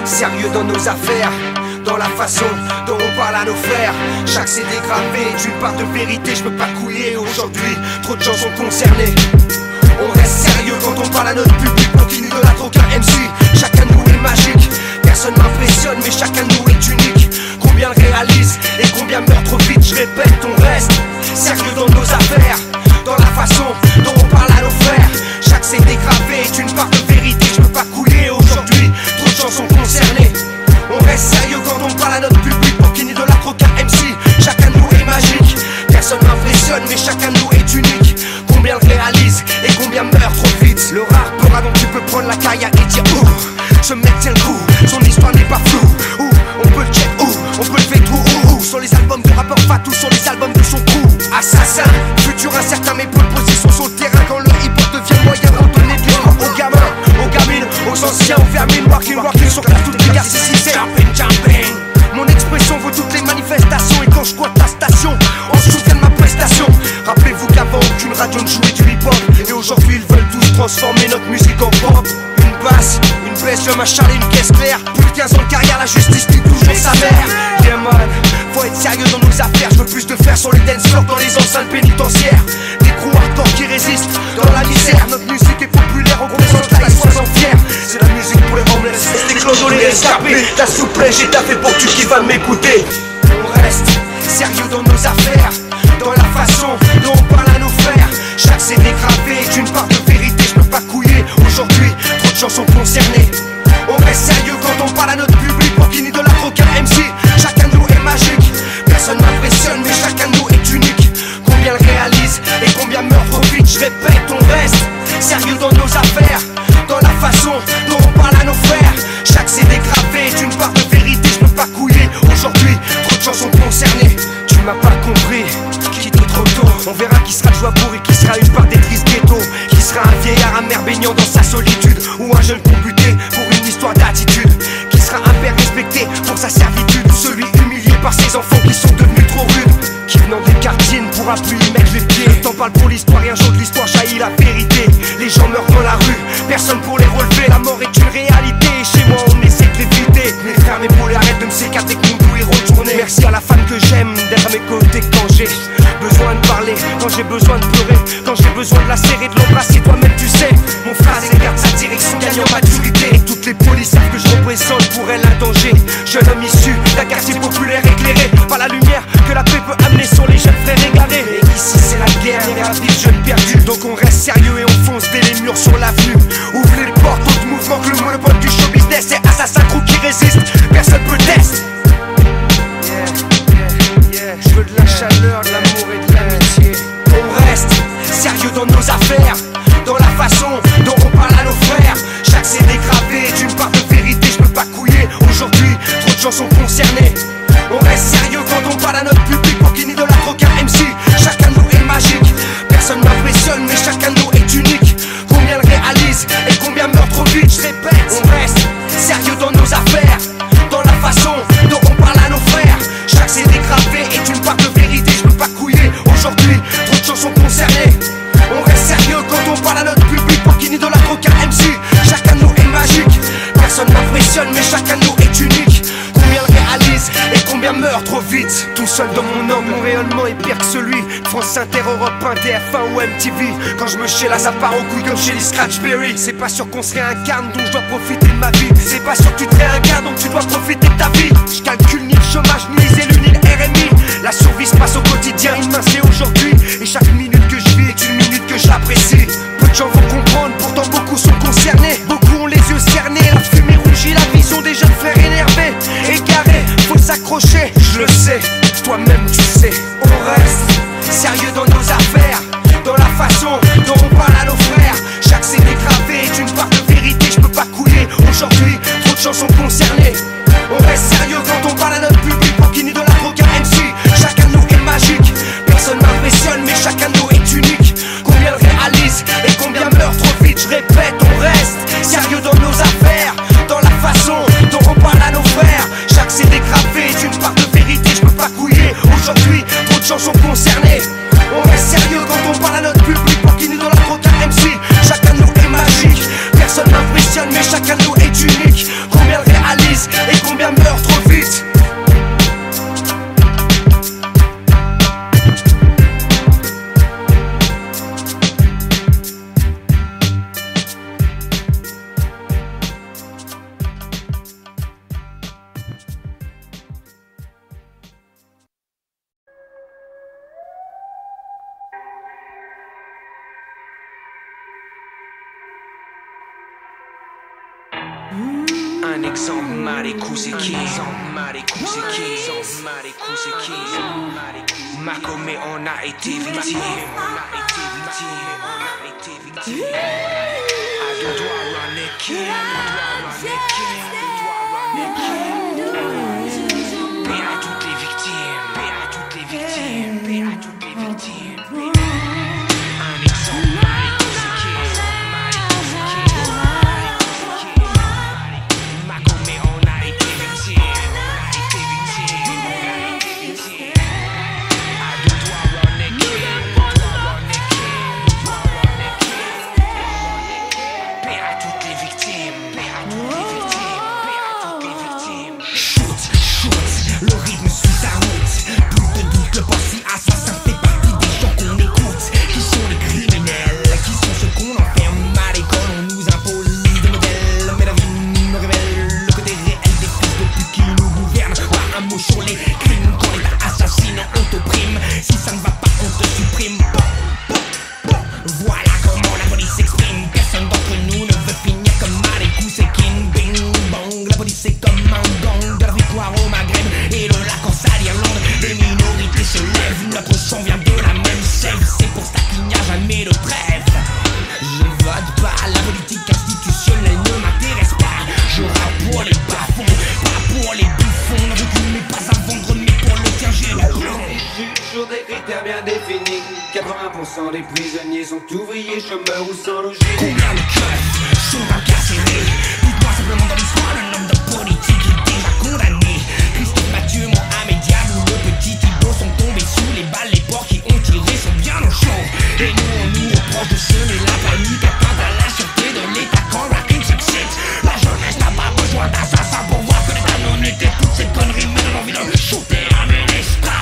Sérieux dans nos affaires, dans la façon dont on parle à nos frères. Chaque CD gravé est une part de vérité, je peux pas couiller aujourd'hui, trop de gens sont concernés. On reste sérieux quand on parle à notre public, on qui n'idolâtre aucun MC. Chacun de nous est magique, personne m'impressionne mais chacun de nous est unique. Combien le réalise et combien meurt trop vite, je répète, on reste sérieux dans nos affaires, dans la façon dont on parle à nos frères. Chaque CD gravé est une part de vérité, je peux pas couiller aujourd'hui, trop de gens sont concernés. On reste sérieux quand on parle à notre public, pour qui n'idolâtre aucun MC. Chacun de nous est magique, personne m'impressionne mais chacun de nous est unique. Combien le réalise et combien meurt trop vite. Le rare peur dont tu peux prendre la carrière et dire ouh, ce mec tient le coup, son histoire n'est pas floue. Ouh, on peut le check, ouh, on peut le faire tout, ouh, sur les albums de rappeur Fatou, sur les albums de son crew. Assassin, futur incertain mais bonne position sur le terrain. Quand le hip-hop devient moyen pour donner de l'espoir aux gamins, aux gamines, aux anciens, aux vermines. Walking sur classe, toutes les gars, c'est jumping. Mon expression vaut toutes les manifestations. Et quand je squatte la station, on se souvient de ma prestation. Rappelez-vous qu'avant aucune radio ne jouait du hip-hop. Et aujourd'hui ils veulent tous transformer notre musique en pop. Une basse, une baisse, un machin et une caisse claire. Plus de 15 ans de carrière, la justice dit toujours sa mère. Yeah man, faut être sérieux dans nos affaires. Je veux plus de faire sur les dance floors dans les enceintes pénitentiaires. Des crews hardcore qui résistent dans la misère. Notre musique est populaire, on représente la sois-en fier. C'est la musique pour les homeless, les clodos, les rescapés. La souplesse, j'ai taffé pour que tu kiffes à m'écouter. On reste sérieux dans nos affaires, dans la façon dont on parle à nos frères. Chaque CD gravé est une part de vérité, je peux pas couiller aujourd'hui, trop de gens sont concernés. On reste sérieux quand on parle à notre public, pour qui n'idolâtre aucun MC. Chacun de nous est magique, personne m'impressionne mais chacun de nous est unique. Combien le réalise et combien meurt trop vite, je répète, on reste sérieux dans nos affaires, dans la façon dont on parle à nos frères. Chaque CD gravé est une part de vérité, je peux pas couiller. Aujourd'hui, trop de chansons concernées. Tu m'as pas compris, quitte trop tôt. On verra qui sera le joie-bourg et qui sera une part des tristes ghettos. Qui sera un vieillard amer baignant dans sa solitude, ou un jeune combuté pour une histoire d'attitude. Qui sera un père respecté pour sa servitude, ou celui humilié par ses enfants qui sont devenus trop rudes. Qui venant des quartiers ne pourra plus y mettre les pieds. Le temps parle pour l'histoire et un jour de l'histoire jaillit la vérité. Les gens meurent dans la rue, personne pour les relever. La mort est une réalité et chez moi on essaie de l'éviter. Mes frères, mes poules, arrête de me sécater que mon doux est retourné. Merci à la femme que j'aime d'être à mes côtés quand j'ai besoin de parler, quand j'ai besoin de pleurer, quand j'ai besoin de la serrer, de l'embrasser. Toi-même tu sais, mon frère regarde sa direction, gagne en maturité. Et toutes les polices savent que je représente pour elle un danger. Jeune homme issu d'un quartier populaire éclairé par la lumière que la paix peut amener sur les jeunes frères égarés. Et ici c'est la guerre, et à vivre jeunes perdus. Donc on reste sérieux et on fonce dès les murs sur l'avenue. Ouvrez les portes, autres mouvements que le monopole du show business. Et assassin crew qui résiste, personne peut tester. Je veux de la chaleur, de l'amour et de l'amitié. On reste sérieux dans nos affaires, dans la façon dont on parle à nos frères. Chaque CD gravé est une part de vérité, je peux pas couiller. Aujourd'hui, trop de gens sont concernés. On reste sérieux quand on parle à notre public pour qu'il n'idolâtre aucun MC. Chacun de nous est magique, personne m'impressionne mais chacun de nous est unique. Combien le réalise et combien meurt trop vite, je répète. On reste sérieux dans nos affaires, dans la façon dont on parle à nos frères. Chaque CD gravé est une part de vérité, je peux pas couiller. Aujourd'hui, trop de gens sont concernés. On reste sérieux quand on parle à notre public pour qu'il n'idolâtre aucun MC. Chacun de nous est magique, personne m'impressionne mais chacun de nous est unique. Combien le réalise et combien meurt trop vite. Tout seul dans mon angle, mon rayonnement est pire que celui France Inter, Europe 1, TF1 ou MTV. Quand je me chie là ça part au couille comme chez les Scratchberry. C'est pas sûr qu'on se réincarne donc je dois profiter de ma vie. C'est pas sûr que tu te réincarnes donc tu dois profiter de ta vie. Je calcule ni le chômage, ni les élus, ni le RMI. La survie se passe au quotidien, il c'est aujourd'hui. Et chaque minute que je vis est une minute que j'apprécie. Peu de gens vont comprendre, pourtant beaucoup sont concernés. Beaucoup ont les yeux cernés, la fumée rougit, la vision des jeunes frères énervés. Égarés, faut s'accrocher, je le sais, toi-même tu sais. On reste sérieux dans nos affaires, dans la façon dont on parle à nos frères. Chaque CD gravé est une part de vérité, je peux pas couiller. Aujourd'hui, trop de gens sont concernés. On reste sérieux quand on parle à notre public pour qu'il n'idolâtre aucun MC. Chacun de nous est magique, personne m'impressionne mais chacun de nous est unique. Combien le réalise et combien meurt trop vite, je répète. On reste sérieux dans nos affaires, dans la façon dont on parle à nos frères. Chaque CD gravé est une part de vérité, je peux pas couiller. Aujourd'hui, trop de gens sont concernés. On reste sérieux quand on parle à notre public pour qu'il n'idolâtre aucun MC. Chacun de nous est magique, personne m'impressionne mais chacun de nous est unique. Combien le réalise et combien meurt trop vite. Un exemple, Marikou c'est qui? Macomé on a été victime. À deux doigts run it king. Paix à toutes les victimes, paix à toutes les victimes, paix à toutes les victimes. Un exemple, Marikou c'est qui? Macomé on a été victime, à deux doigts run it king. Paix à toutes les victimes, paix à toutes les victimes. 80% des prisonniers sont ouvriers, chômeurs ou sans logis. Combien de keufs sont incarcérés? Dites-moi simplement dans l'histoire le nombre de politiques est déjà condamné. Christophe Mathieu, Mohamed Diallo, le petit Thibaut sont tombés sous les balles. Les porcs qui ont tiré sont bien au chaud. Et nous on nous reproche de semer la panique, atteinte à la sûreté de l'État quand la haine s'excite. La jeunesse n'a pas besoin d'assassins pour voir que l'État non était toutes ces conneries, mais donne envie de shooter un ministre.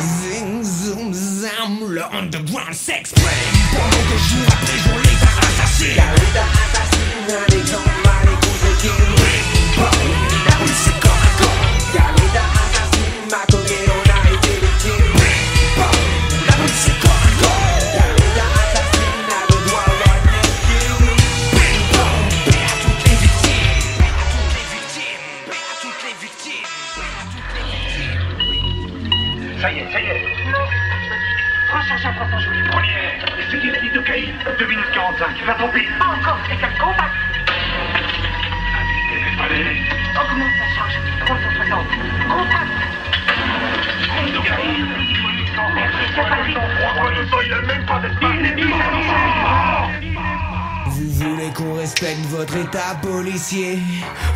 Zing, zoom, zam, le underground s'exprime pendant que jour après jour l'État assassine. Car l'État assassine un exemple mal écouté. La police c'est comme un corps. Car l'État assassine ma collègue, on a été victime. La police c'est comme un corps. Car l'État assassine a le droit à avoir une victime. Paix à toutes les victimes. Paix à toutes les victimes. Paix à toutes les victimes. Paix à toutes les victimes. Ça y est. 300, je vous dis, première. C'est des flics de Caïn. 2 minutes 45, va tomber. Pas encore, c'est quel contact? Allez. Augmente la charge. 360. Contact. De Caïn. Il a même pas d'espace. Vous voulez qu'on respecte votre état policier?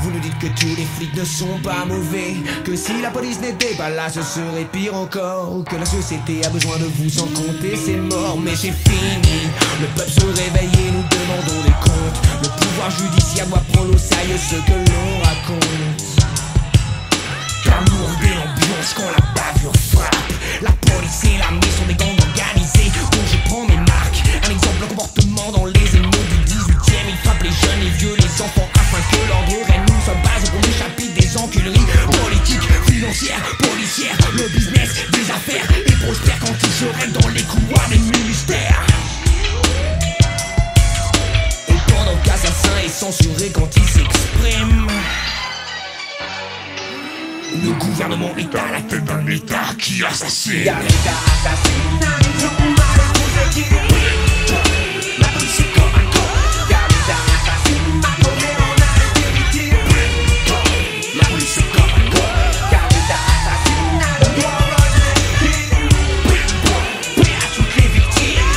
Vous nous dites que tous les flics ne sont pas mauvais, que si la police n'était pas là ce serait pire encore, que la société a besoin de vous sans compter ses morts. Mais c'est fini, le peuple se réveille et nous demandons des comptes. Le pouvoir judiciaire doit prendre au sérieux ce que l'on raconte. Car lourde est l'ambiance quand la bavure frappe. La police et l'armée sont des gangs organisés dont je prends mes marques. Un exemple de comportement dans les émeutes du 18e. Ils frappent les jeunes, les vieux, les enfants afin que l'ordre règne. Nous sommes basés pour l'échapper des enculeries politiques, financières, policières. Le business des affaires et prospère quand ils se règlent dans les couloirs des ministères. Et pendant qu'assassin est censuré quand il s'exprime, le gouvernement est à la tête d'un État qui assassine. Car l'État assassine un exemple mal écouté. La police c'est comme un corps. Car l'État assassine ma collègue, on a été victime. La police c'est comme un corps. Car l'État assassine a le droit à une victime. Paix à toutes les victimes.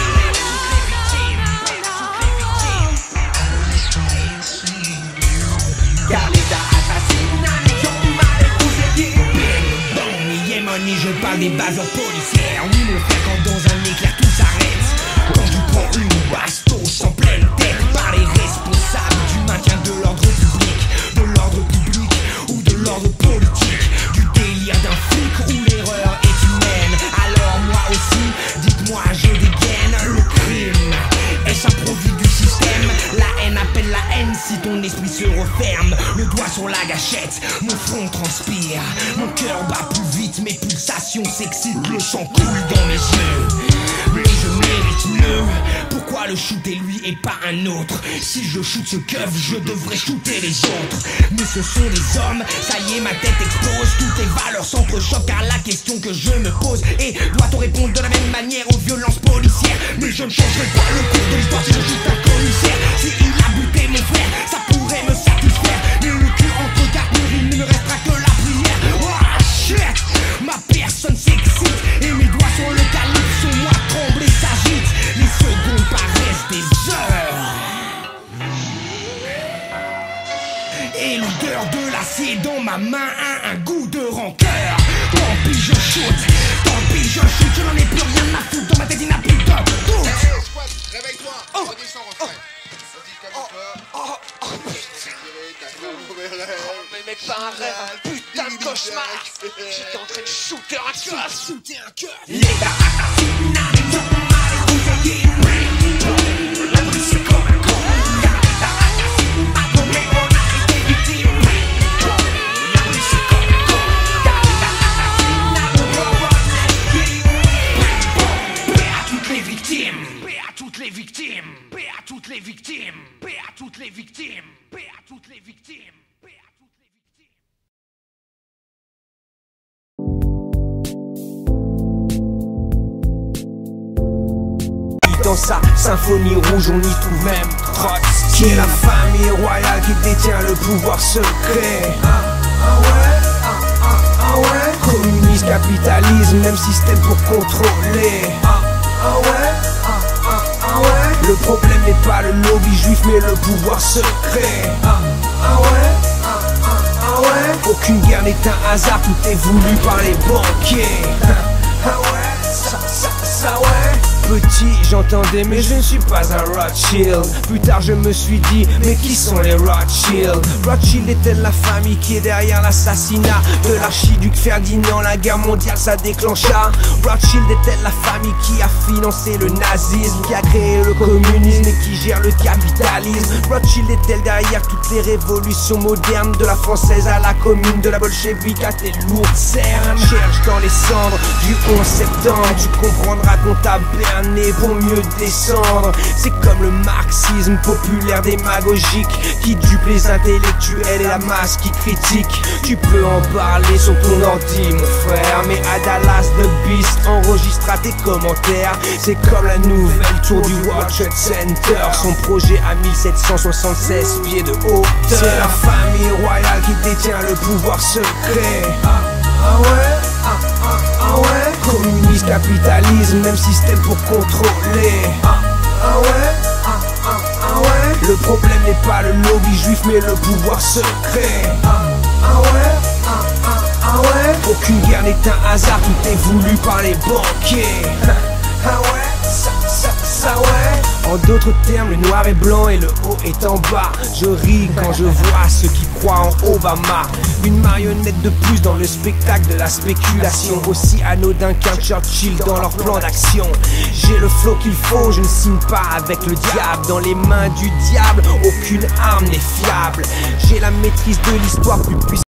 Car l'État assassine un exemple mal écouté. Money, je parle des bavures policières. Oui mon frère, quand dans un éclair tout s'arrête, quand tu prends une bastos en pleine tête par les responsables du maintien de l'ordre public ou de l'ordre politique, du délire d'un flic où l'erreur est humaine. Alors moi aussi, dites-moi je dégaine. Le crime, est-ce un produit du système? La haine appelle la haine si ton esprit se referme. Le doigt sur la gâchette, mon front transpire, mon cœur bat plus vite, mes pulsations s'excitent, le sang coule dans mes yeux. Mais je mérite mieux. Pourquoi le shooter lui et pas un autre? Si je shoot ce keuf, je devrais shooter les autres. Mais ce sont des hommes, ça y est ma tête explose. Toutes les valeurs s'entrechoquent car la question que je me pose est: doit-on répondre de la même manière aux violences policières? Mais je ne changerai pas le cours de l'histoire si je shoot un commissaire. Si il a buté mon frère, ça pourrait me satisfaire. Mais le cul entre quatre murs, il ne me restera que la prière. Oh shit, ma personne s'excite et mes doigts sur le calibre sur moi tremblent et s'agitent. Les secondes paraissent des heures et l'odeur de l'acier dans ma main a un goût de rancœur. Tant pis je shoot, je n'en ai plus rien à foutre. Dans ma tête il n'a plus de doute. Réveille-toi, redescends, refrain. Mais mec, pas un rêve, un putain de cauchemar. J'étais en train de shooter un cœur. L'État assassine un exemple mal écouté. La police c'est comme un corps. Car l'État assassine ma collègue, on a été victime. La police c'est comme un corps. Car l'État assassine a le droit à une victime. Paix à toutes les victimes. Paix à toutes les victimes. Paix à toutes les victimes. Paix à toutes les victimes. Paix à toutes les victimes. Dans sa symphonie rouge, on y trouve même Trotsky, qui est la famille royale qui détient le pouvoir secret. ah ouais. Communisme, capitalisme, même système pour contrôler. Ah ouais, ah ouais. Le problème n'est pas le lobby juif mais le pouvoir secret. Ah ouais, ah ouais. Aucune guerre n'est un hasard, tout est voulu par les banquiers. Ah ouais, ça ouais. Petit, j'entendais mais je ne suis pas un Rothschild. Plus tard je me suis dit, mais qui sont les Rothschild? Rothschild est-elle la famille qui est derrière l'assassinat de l'archiduc Ferdinand? La guerre mondiale ça déclencha. Rothschild est-elle la famille qui a financé le nazisme, qui a créé le communisme et qui gère le capitalisme? Rothschild est-elle derrière toutes les révolutions modernes, de la française à la commune, de la bolchevique à tes lourdes cernes? Cherche dans les cendres du 11 septembre, tu comprendras qu'on t'a berné pour mieux descendre. C'est comme le marxisme populaire démagogique qui dupe les intellectuels et la masse qui critique. Tu peux en parler sur ton ordi mon frère, mais à Dallas The Beast enregistra tes commentaires. C'est comme la nouvelle tour du World Trade Center, son projet à 1776 pieds de hauteur. C'est la famille royale qui détient le pouvoir secret. Ah ouais, ah ouais. Communisme, capitalisme, même système pour contrôler. Ah ouais, ah ouais. Le problème n'est pas le lobby juif mais le pouvoir secret. Ah ouais, ah ouais. Aucune guerre n'est un hasard, tout est voulu par les banquiers. Ah ouais, ça ouais. En d'autres termes, le noir est blanc et le haut est en bas. Je ris quand je vois ceux qui croient en Obama. Une marionnette de plus dans le spectacle de la spéculation, aussi anodin qu'un Churchill dans leur plan d'action. J'ai le flow qu'il faut, je ne signe pas avec le diable. Dans les mains du diable, aucune arme n'est fiable. J'ai la maîtrise de l'histoire plus puissante.